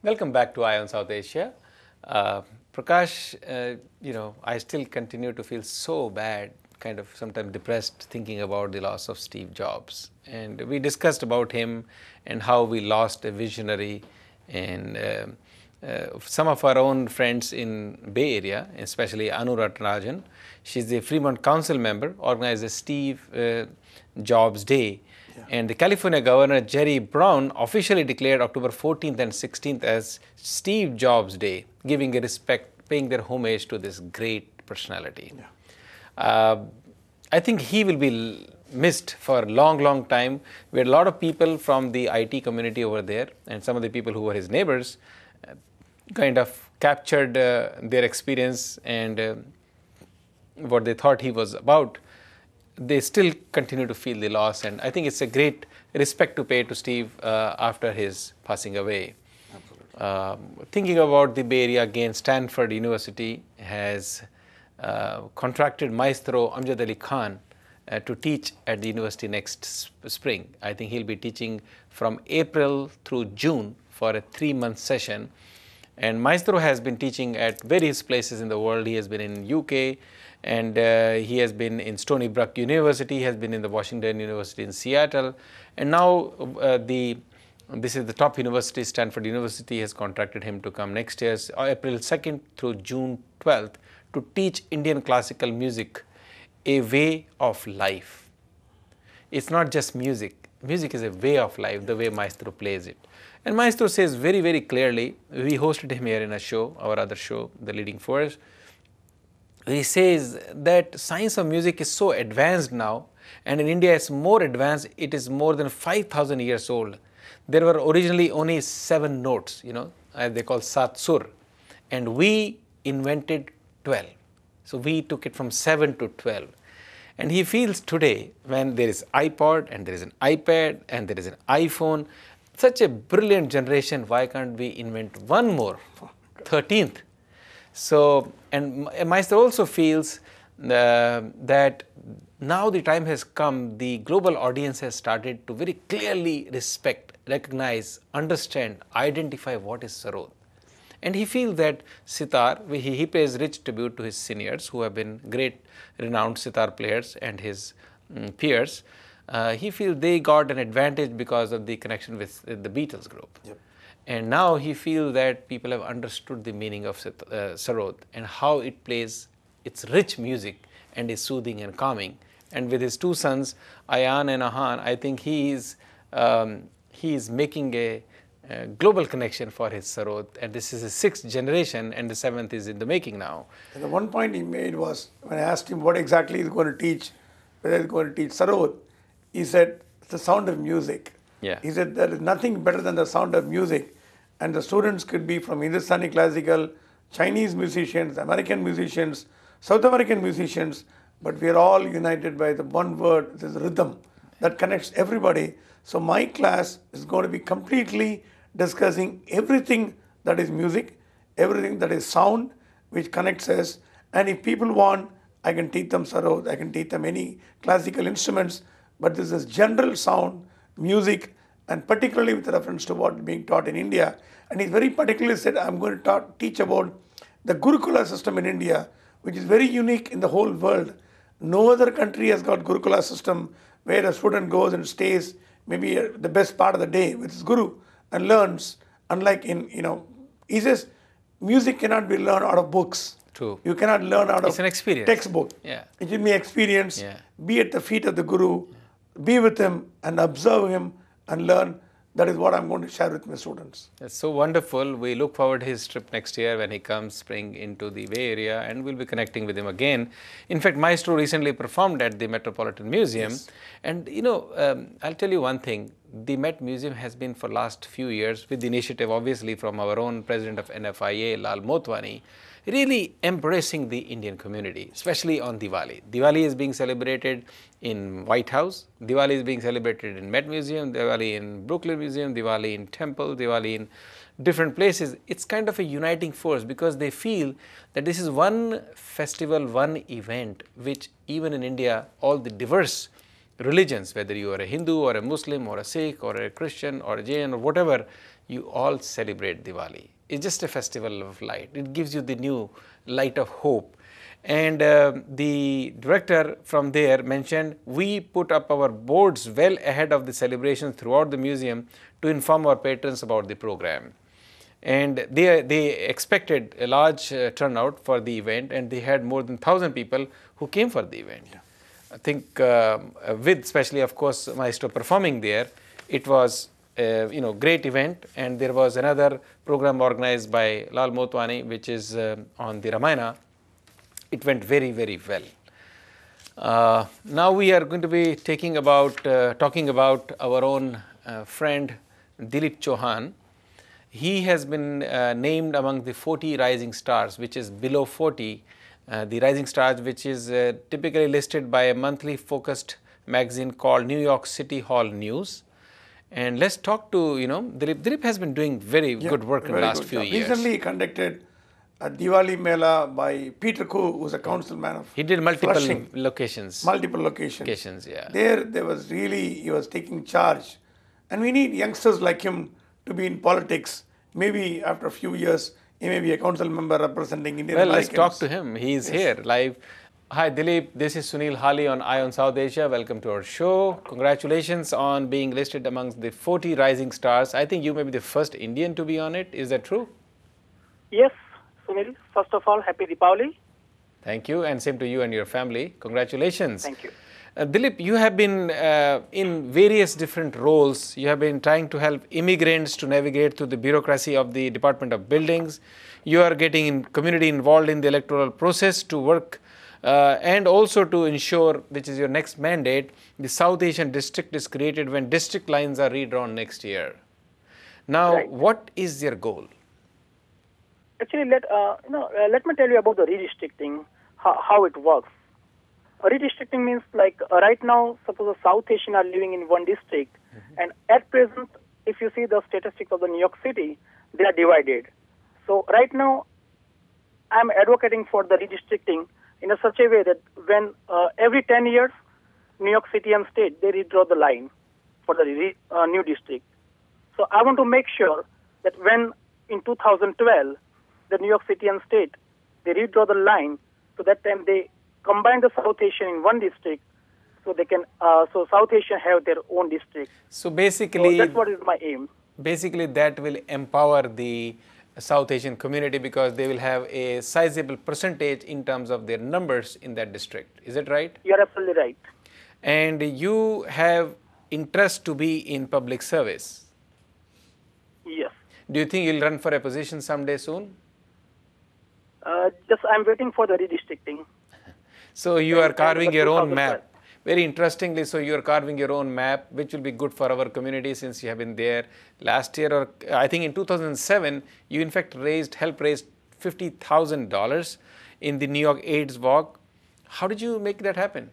Welcome back to Eye on South Asia. Prakash, I still continue to feel so bad, kind of sometimes depressed thinking about the loss of Steve Jobs. And we discussed about him and how we lost a visionary and some of our own friends in Bay Area, especially Anu Ratnarajan. She's the Fremont Council member, organized the Steve Jobs Day. Yeah. And the California Governor Jerry Brown officially declared October 14th and 16th as Steve Jobs Day, giving a respect, paying their homage to this great personality. Yeah. I think he will be missed for a long, long time. We had a lot of people from the IT community over there, and some of the people who were his neighbors kind of captured their experience and what they thought he was about. They still continue to feel the loss, and I think it's a great respect to pay to Steve after his passing away. Absolutely. Thinking about the Bay Area again, Stanford University has contracted Maestro Amjad Ali Khan to teach at the university next spring. I think he'll be teaching from April through June for a 3-month session. And Maestro has been teaching at various places in the world. He has been in UK, and he has been in Stony Brook University, he has been in the Washington University in Seattle, and now this is the top university, Stanford University has contracted him to come next year, April 2nd through June 12th, to teach Indian classical music, a way of life. It's not just music. Music is a way of life, the way Maestro plays it. And Maestro says very, very clearly, we hosted him here in a show, our other show, The Leading Force. He says that science of music is so advanced now, and in India it's more advanced, it is more than 5,000 years old. There were originally only 7 notes, they call Sat Sur, and we invented 12. So we took it from 7 to 12. And he feels today, when there is iPod and there is an iPad and there is an iPhone, such a brilliant generation, why can't we invent one more, 13th? So, and Maestro also feels that now the time has come, the global audience has started to very clearly respect, recognize, understand, identify what is Sarod. And he feels that sitar, he pays rich tribute to his seniors who have been great renowned sitar players and his peers. He feels they got an advantage because of the connection with the Beatles group. Yep. And now he feels that people have understood the meaning of Sarod and how it plays its rich music and is soothing and calming. And with his 2 sons, Ayan and Ahan, I think he is making a global connection for his Sarod. And this is his 6th generation, and the 7th is in the making now. And the one point he made was, when I asked him what exactly he's going to teach, whether he's going to teach Sarod, he said, it's the sound of music. Yeah. He said, there is nothing better than the sound of music. And the students could be from Hindustani classical, Chinese musicians, American musicians, South American musicians, but we are all united by the one word, this rhythm that connects everybody. So my class is going to be completely discussing everything that is music, everything that is sound, which connects us. And if people want, I can teach them Sarod, I can teach them any classical instruments, but this is general sound, music, and particularly with reference to what is being taught in India. And he very particularly said, I'm going to teach about the Gurukula system in India, which is very unique in the whole world. No other country has got Gurukula system where a student goes and stays maybe the best part of the day with his guru and learns. Unlike he says, music cannot be learned out of books. True. You cannot learn out it's of an experience. Textbook. Yeah. It will be experience. Yeah. Be at the feet of the guru, be with him and observe him and learn. That is what I'm going to share with my students. That's so wonderful. We look forward to his trip next year when he comes spring into the Bay Area, and we'll be connecting with him again. In fact, Maestro recently performed at the Metropolitan Museum. Yes. And I'll tell you one thing. The Met Museum has been for last few years, with the initiative obviously from our own president of NFIA, Lal Motwani, really embracing the Indian community, especially on Diwali. Diwali is being celebrated in White House, Diwali is being celebrated in Met Museum, Diwali in Brooklyn Museum, Diwali in Temple, Diwali in different places. It's kind of a uniting force because they feel that this is one festival, one event, which even in India, all the diverse religions, whether you are a Hindu or a Muslim or a Sikh or a Christian or a Jain or whatever you all celebrate Diwali. It's just a festival of light. It gives you the new light of hope. And the director from there mentioned, we put up our boards well ahead of the celebration throughout the museum to inform our patrons about the program. And they expected a large turnout for the event, and they had more than 1,000 people who came for the event. Yeah. I think with especially, of course, Maestro performing there, it was a great event. And there was another program organized by Lal Motwani, which is on the Ramayana. It went very, very well. Now we are going to be talking about our own friend Dilip Chauhan. He has been named among the 40 rising stars, which is below 40. The rising stars, which is typically listed by a monthly focused magazine called New York City Hall News. And let's talk to Dilip. Dilip has been doing very good work in the last few years. Recently, he conducted a Diwali Mela by Peter Koo, who's a councilman of He did multiple Flushing. locations. Multiple locations. Yeah. There was really, he was taking charge. And we need youngsters like him to be in politics. Maybe after a few years, he may be a council member representing Indian Americans. Let's talk to him. He's here live. Hi Dilip, this is Sunil Hali on Eye on South Asia. Welcome to our show. Congratulations on being listed amongst the 40 rising stars. I think you may be the first Indian to be on it. Is that true? Yes, Sunil. First of all, happy Deepavali. Thank you, and same to you and your family. Congratulations. Thank you. Dilip, you have been in various different roles. You have been trying to help immigrants to navigate through the bureaucracy of the Department of Buildings. You are getting community involved in the electoral process to work and also to ensure, which is your next mandate, the South Asian district is created when district lines are redrawn next year. Now, what is your goal? Actually, let me tell you about the redistricting, how it works. Redistricting means like right now, suppose the South Asian are living in one district, and at present, if you see the statistics of the New York City, they are divided. So right now, I'm advocating for the redistricting in a such a way that when every 10 years, New York City and state, they redraw the line for the new district. So I want to make sure that when in 2012, the New York City and state, they redraw the line, so that time they combine the South Asian in one district, so they can, so South Asian have their own district. So basically, that's what is my aim. Basically, that will empower the South Asian community because they will have a sizable percentage in terms of their numbers in that district. Is that right? You are absolutely right. And you have interest to be in public service. Yes. Do you think you'll run for a position someday soon? Just I'm waiting for the redistricting. So you are carving your own map. Very interestingly, so you are carving your own map, which will be good for our community since you have been there last year, or I think in 2007, you in fact helped raise $50,000 in the New York AIDS Walk. How did you make that happen?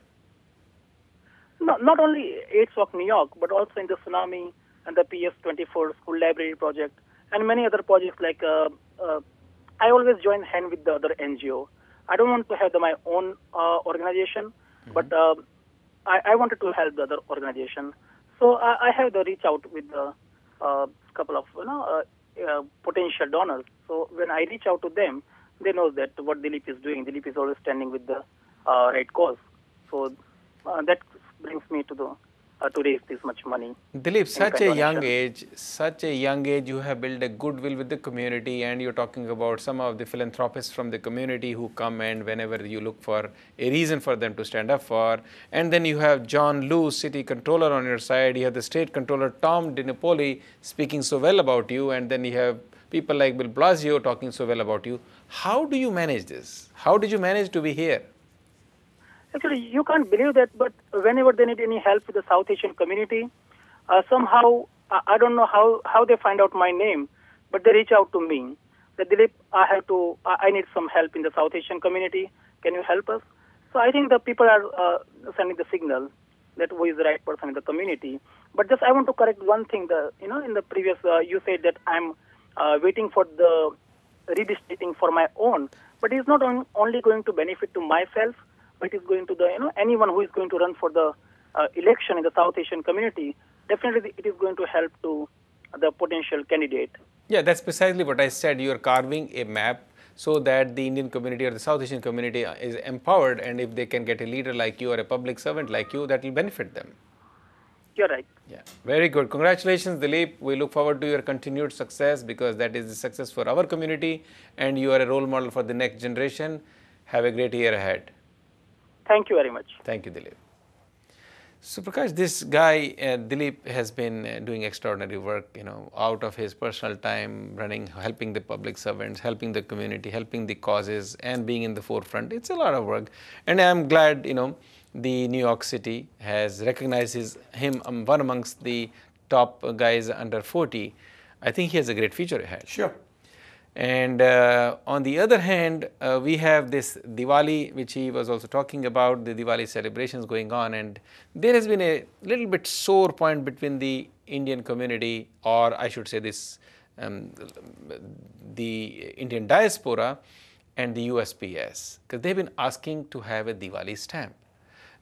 No, not only AIDS Walk New York, but also in the Tsunami and the PS24 School Library Project and many other projects like I always join hand with the other NGO. I don't want to have my own organization, but I wanted to help the other organization. So I have the reach out with a couple of potential donors. So when I reach out to them, they know that what Dilip is doing. Dilip is always standing with the right cause. So that brings me to raise this much money. Dilip, such a young age, you have built a goodwill with the community, and you're talking about some of the philanthropists from the community who come and whenever you look for a reason for them to stand up for. And then you have John Liu, city controller, on your side. You have the state controller, Tom DiNapoli, speaking so well about you. And then you have people like Bill Blasio talking so well about you. How do you manage this? How did you manage to be here? Actually, you can't believe that, but whenever they need any help with the South Asian community, somehow, I don't know how they find out my name, but they reach out to me. That Dilip, I need some help in the South Asian community. Can you help us? So I think the people are sending the signal that who is the right person in the community. But just I want to correct one thing. In the previous, you said that I'm waiting for the redistricting for my own, but it's not only going to benefit to myself, but it's going to the anyone who is going to run for the election in the South Asian community. Definitely, it is going to help to the potential candidate. Yeah, that's precisely what I said. You are carving a map so that the Indian community or the South Asian community is empowered, and if they can get a leader like you or a public servant like you, that will benefit them. You're right. Yeah, very good. Congratulations, Dilip. We look forward to your continued success, because that is the success for our community, and you are a role model for the next generation. Have a great year ahead. Thank you very much. Thank you, Dilip. So Prakash, this guy Dilip has been doing extraordinary work, out of his personal time, running, helping the public servants, helping the community, helping the causes, and being in the forefront. It's a lot of work, and I'm glad the New York City has recognized him one amongst the top guys under 40. I think he has a great future ahead. Sure. And on the other hand, we have this Diwali, which he was also talking about, the Diwali celebrations going on, and there has been a little bit sore point between the Indian community, or I should say this, the Indian diaspora and the USPS, because they've been asking to have a Diwali stamp.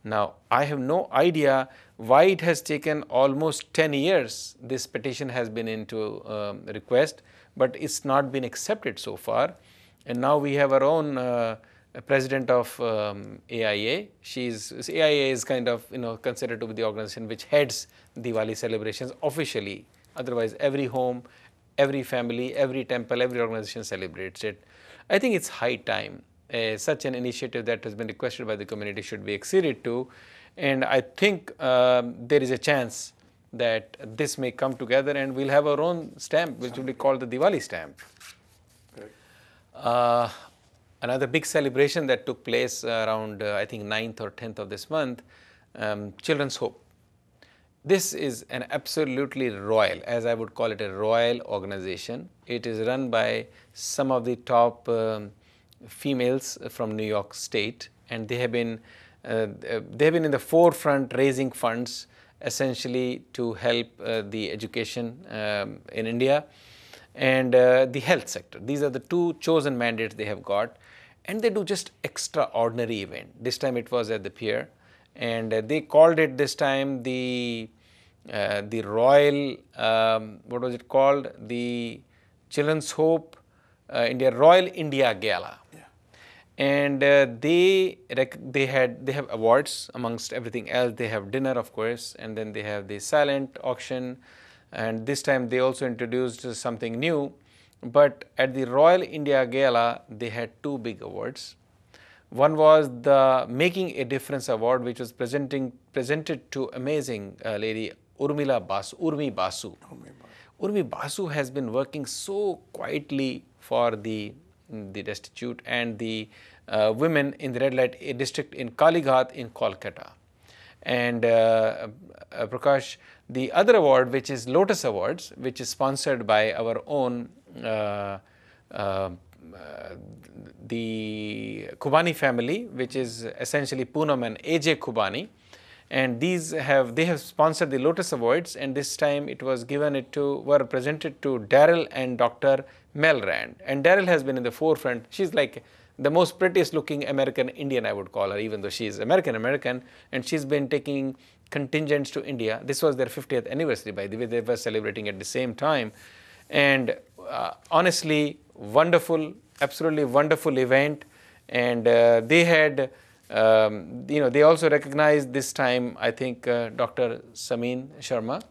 Now, I have no idea why it has taken almost 10 years. This petition has been into request, but it's not been accepted so far. And now we have our own president of AIA. AIA is kind of considered to be the organization which heads Diwali celebrations officially. Otherwise, every home, every family, every temple, every organization celebrates it. I think it's high time. Such an initiative that has been requested by the community should be acceded to, and I think there is a chance that this may come together and we'll have our own stamp, which will be called the Diwali stamp. Another big celebration that took place around I think 9th or 10th of this month, Children's Hope. This is an absolutely royal, as I would call it, a royal organization. It is run by some of the top females from New York State, and they have been in the forefront raising funds essentially to help the education in India and the health sector. These are the two chosen mandates they have got, and they do just extraordinary event. This time it was at the pier, and they called it this time the Royal, what was it called? The Children's Hope Royal India Gala. And they have awards amongst everything else. They have dinner, of course, and then they have the silent auction, and this time they also introduced something new. But at the Royal India Gala, they had two big awards. One was the Making a Difference Award, which was presented to amazing lady Urmi Basu. Urmi Basu has been working so quietly for the destitute and the women in the red light district in Kalighat in Kolkata. And Prakash, the other award, which is Lotus Awards, which is sponsored by our own the Khubani family, which is essentially Poonam and AJ Khubani, and they have sponsored the Lotus Awards, and this time it was were presented to Daryl and Dr. Mel Rand. And Daryl has been in the forefront. She's like the most prettiest looking American Indian, I would call her, even though she's American, and she's been taking contingents to India. This was their 50th anniversary, by the way. They were celebrating at the same time. And honestly, wonderful, absolutely wonderful event. And they had, they also recognized this time, I think, Dr. Samin Sharma,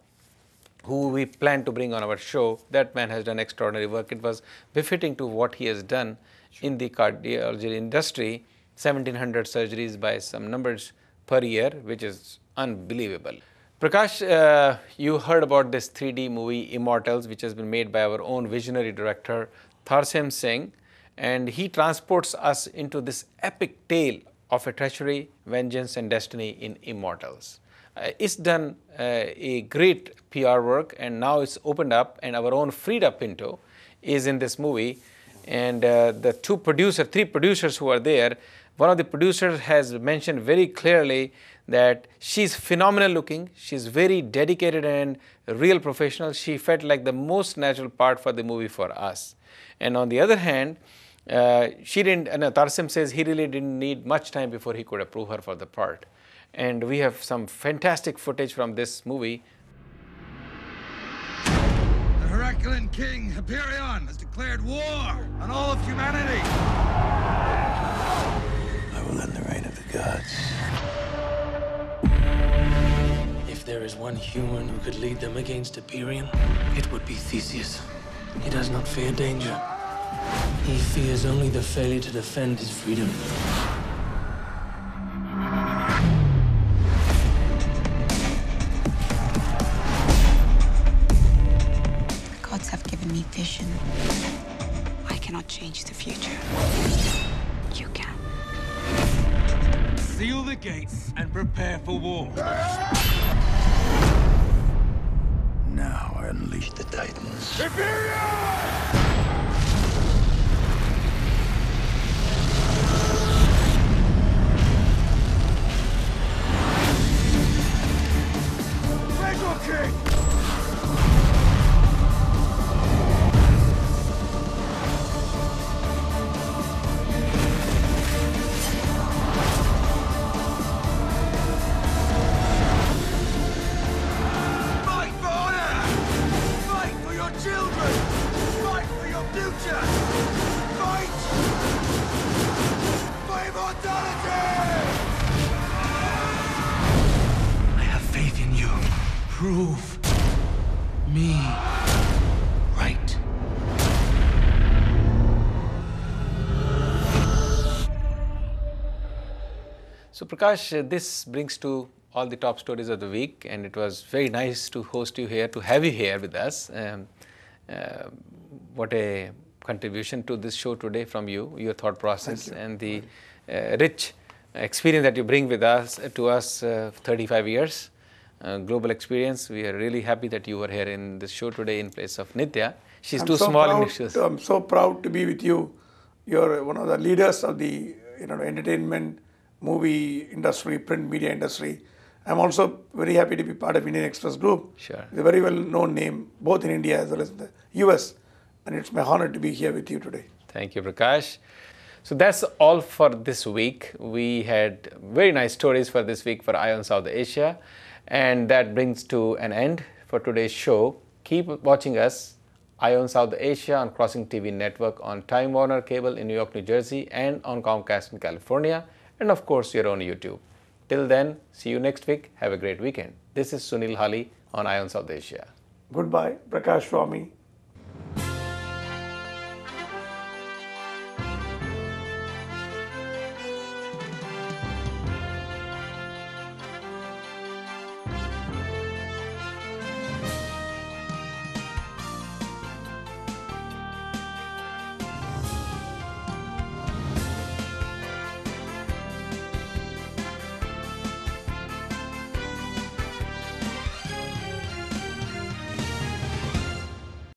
who we plan to bring on our show. That man has done extraordinary work. It was befitting to what he has done in the cardiology industry, 1,700 surgeries by some numbers per year, which is unbelievable. Prakash, you heard about this 3D movie, Immortals, which has been made by our own visionary director, Tharsim Singh, and he transports us into this epic tale of a treachery, vengeance, and destiny in Immortals. It's done a great PR work, and now it's opened up, and our own Frida Pinto is in this movie. And the three producers who are there, one of the producers has mentioned very clearly that she's phenomenal looking, she's very dedicated and real professional. She felt like the most natural part for the movie for us. And on the other hand, Tharsim says he really didn't need much time before he could approve her for the part. And we have some fantastic footage from this movie. Draculan king, Hyperion, has declared war on all of humanity. I will end the reign of the gods. If there is one human who could lead them against Hyperion, it would be Theseus. He does not fear danger. He fears only the failure to defend his freedom. The gods have given me vision. I cannot change the future. You can. Seal the gates and prepare for war. Now I unleash the Titans. Fight for honor! Fight for your children! Fight for your future! Fight for immortality! I have faith in you. Prove me right. So Prakash, this brings to all the top stories of the week, and it was very nice to host you here, to have you here with us. What a contribution to this show today from you, your thought process, and the rich experience that you bring with us to us 35 years, global experience. We are really happy that you were here in this show today in place of Nitya. She's I'm too so small in proud- issues. I'm so proud to be with you. You're one of the leaders of the entertainment, movie industry, print media industry. I'm also very happy to be part of Indian Express Group. Sure. It's a very well-known name, both in India as well as in the US. And it's my honor to be here with you today. Thank you, Prakash. So that's all for this week. We had very nice stories for this week for ION South Asia. And that brings to an end for today's show. Keep watching us, ION South Asia on Crossing TV Network, on Time Warner Cable in New York, New Jersey, and on Comcast in California. And of course, you're on YouTube. Till then, see you next week. Have a great weekend. This is Sunil Hali on ION South Asia. Goodbye, Prakash Swami.